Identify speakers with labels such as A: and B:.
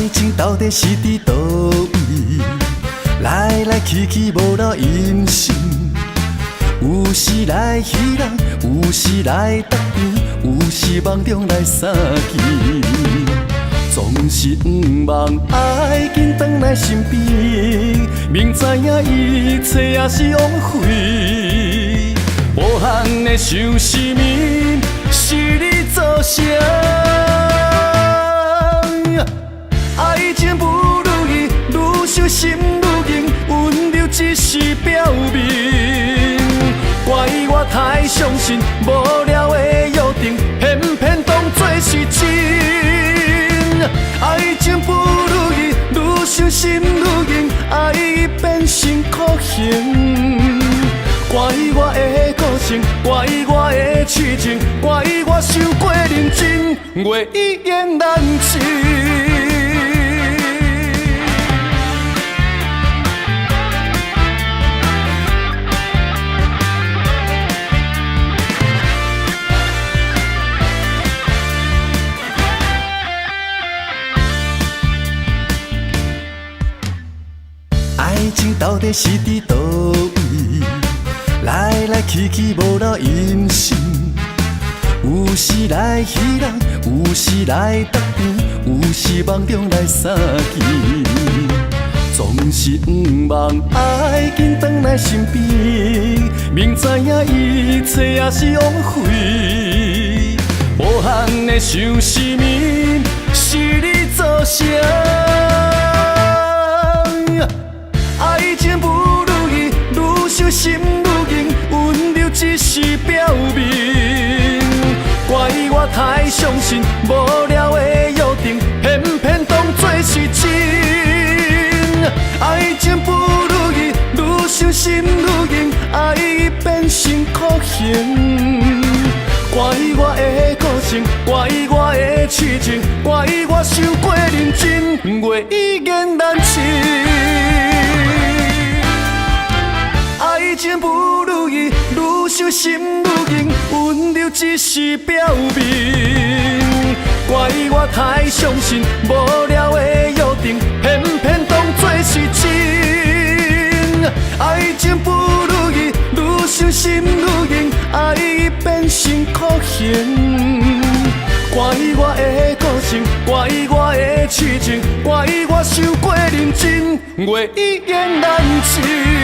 A: 情到底是伫倒位？来来去去无老音信，有时来戏人，有时来答辩，有时梦中来相见。总是毋忘爱紧返来身边，明知影一切也是枉费。无限的想失眠，是你造成。爱情不如意，愈想心愈硬，温柔只是表面。怪我太相信无聊的约定，偏偏当作是真。爱情不如意，愈想心愈硬，爱已变成酷刑。怪我的个性，怪我的痴情，怪我伤过认真，月已演难情。爱情到底是伫倒位？来来去去无老音信，有时来戏人，有时来答辩，有时梦中来相见。总是毋忘爱紧返来身边，明知影一切也是枉费。无限的想失眠，是你造成。爱情不如意，愈想心愈硬，温柔只是表面。怪我太相信无聊的约定，偏偏当作是真。爱情不如意，愈想心愈硬，爱已变成酷刑。怪我的个性，怪我的痴情，怪我伤过认真，月已演难情。爱情不如意，愈想心愈硬，温柔只是表面。怪我太相信无聊的约定，偏偏当作是真。爱情不如意，愈想心愈硬，爱已变成酷刑。怪我的个性，怪我的痴情，怪我伤过认真，月已演难情。